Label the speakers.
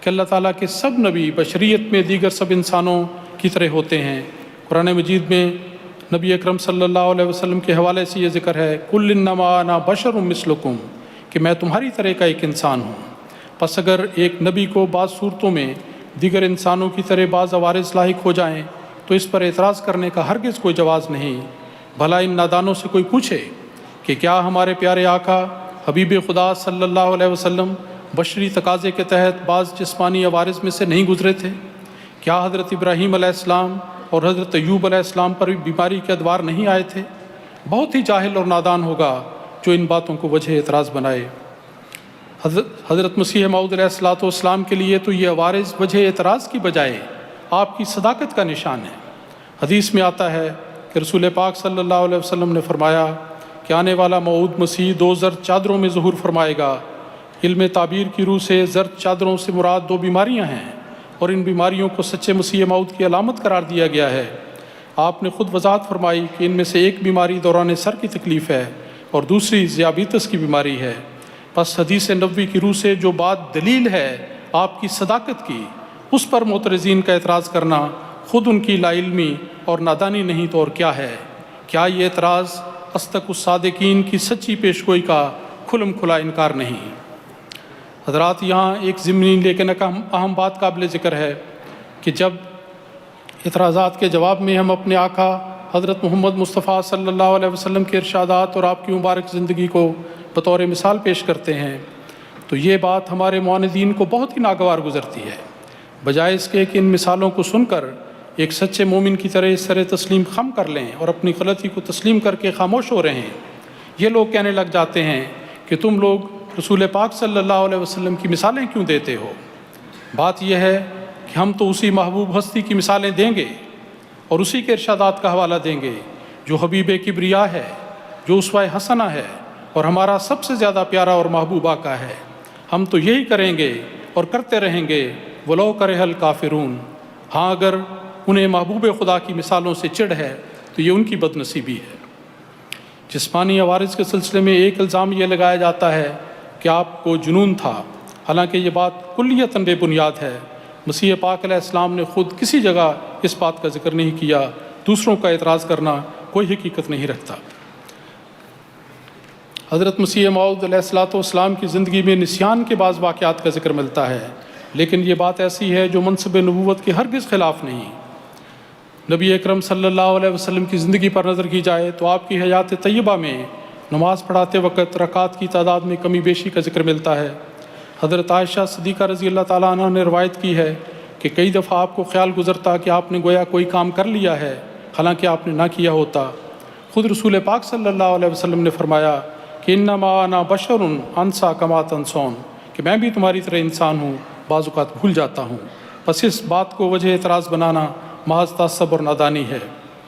Speaker 1: کہ اللہ تعالیٰ کے سب نبی بشریت میں دیگر سب انسانوں کی طرح ہوتے ہیں۔ قرآن مجید میں نبی اکرم صلی اللہ علیہ وسلم کے حوالے سے یہ ذکر ہے، قُلْ إِنَّمَا أَنَا بَشَرٌ مِثْلُكُمْ، کہ میں تمہاری طرح کا ایک انسان ہوں۔ پس اگر ایک نبی کو بعض صورتوں میں دیگر انسانوں کی طرح بعض عوارض لاحق ہو جائیں تو اس پر اعتراض کرنے کا ہرگز کوئی جواز نہیں۔ بھلا ان نادانوں سے کوئی پوچھے کہ کیا ہمارے پیارے آقا حبیب خدا صلی اللہ علیہ وسلم بشری تقاضے کے تحت بعض جسمانی عوارض میں سے نہیں گزرے تھے؟ کیا حضرت ابراہیم علیہ السلام اور حضرت ایوب علیہ السلام پر بھی بیماری کے ادوار نہیں آئے تھے؟ بہت ہی جاہل اور نادان ہوگا جو ان باتوں کو وجہ اعتراض بنائے۔ حضرت مسیح موعود علیہ السلام کے لیے تو یہ عوارض وجہ اعتراض کی بجائے آپ کی صداقت کا نشان ہے۔ حدیث میں آتا ہے کہ رسول پاک صلی اللہ علیہ وسلم نے فرمایا کہ آنے والا موعود مسیح 2 زرد چادروں میں ظہور فرمائے گا۔ علم تعبیر کی روح سے زرد چادروں سے مراد 2 بیماریاں ہیں، اور ان بیماریوں کو سچے مسیح موعود کی علامت قرار دیا گیا ہے۔ آپ نے خود وضاحت فرمائی کہ ان میں سے ایک بیماری دوران سر کی تکلیف ہے اور دوسری ذیابیطس کی بیماری ہے۔ پس حدیث نبوی کی روح سے جو بات دلیل ہے آپ کی صداقت کی، اس پر معترضین کا اعتراض کرنا خود ان کی لا علمی اور نادانی نہیں تو اور کیا ہے؟ کیا یہ اعتراض اصدق الصادقین کی سچی پیشگوئی کا کھلم کھلا انکار نہیں؟ حضرات، یہاں ایک ضمنی لیکن اہم بات قابل ذکر ہے کہ جب اعتراضات کے جواب میں ہم اپنے آقا حضرت محمد مصطفیٰ صلی اللہ علیہ وسلم کے ارشادات اور آپ کی مبارک زندگی کو بطور مثال پیش کرتے ہیں تو یہ بات ہمارے معاندین کو بہت ہی ناگوار گزرتی ہے، بجائے اس کے کہ ان مثالوں کو سن کر ایک سچے مومن کی طرح اس سر تسلیم خم کر لیں اور اپنی غلطی کو تسلیم کر کے خاموش ہو رہے ہیں۔ یہ لوگ کہنے لگ جاتے ہیں کہ تم لوگ رسول پاک صلی اللہ علیہ وسلم کی مثالیں کیوں دیتے ہو؟ بات یہ ہے کہ ہم تو اسی محبوب ہستی کی مثالیں دیں گے اور اسی کے ارشادات کا حوالہ دیں گے جو حبیب کبریا ہے، جو اسوہ حسنہ ہے اور ہمارا سب سے زیادہ پیارا اور محبوب آقا ہے۔ ہم تو یہی کریں گے اور کرتے رہیں گے، وَلَوْ كَرِهَ الْكَافِرُونَ۔ ہاں، اگر انہیں محبوب خدا کی مثالوں سے چڑ ہے تو یہ ان کی بد نصیبی ہے۔ جسمانی عوارض کے سلسلے میں ایک الزام یہ لگایا جاتا ہے کہ آپ کو جنون تھا، حالانکہ یہ بات کلیتاً بے بنیاد ہے۔ مسیح پاک علیہ السلام نے خود کسی جگہ اس بات کا ذکر نہیں کیا۔ دوسروں کا اعتراض کرنا کوئی حقیقت نہیں رکھتا۔ حضرت مسیح موعود علیہ السلام کی زندگی میں نسیان کے بعض واقعات کا ذکر ملتا ہے، لیکن یہ بات ایسی ہے جو منصب نبوت کے ہرگز خلاف نہیں۔ نبی اکرم صلی اللہ علیہ وسلم کی زندگی پر نظر کی جائے تو آپ کی حیات طیبہ میں نماز پڑھاتے وقت رکعات کی تعداد میں کمی بیشی کا ذکر ملتا ہے۔ حضرت عائشہ صدیقہ رضی اللہ تعالیٰ عنہ نے روایت کی ہے کہ کئی دفعہ آپ کو خیال گزرتا کہ آپ نے گویا کوئی کام کر لیا ہے، حالانکہ آپ نے نہ کیا ہوتا۔ خود رسول پاک صلی اللہ علیہ وسلم نے فرمایا کہ انما انا بشر انسا کما تنسون، کہ میں بھی تمہاری طرح انسان ہوں، بعض اوقات بھول جاتا ہوں۔ بس اس بات کو وجہ اعتراض بنانا محض تعصب اور نادانی ہے۔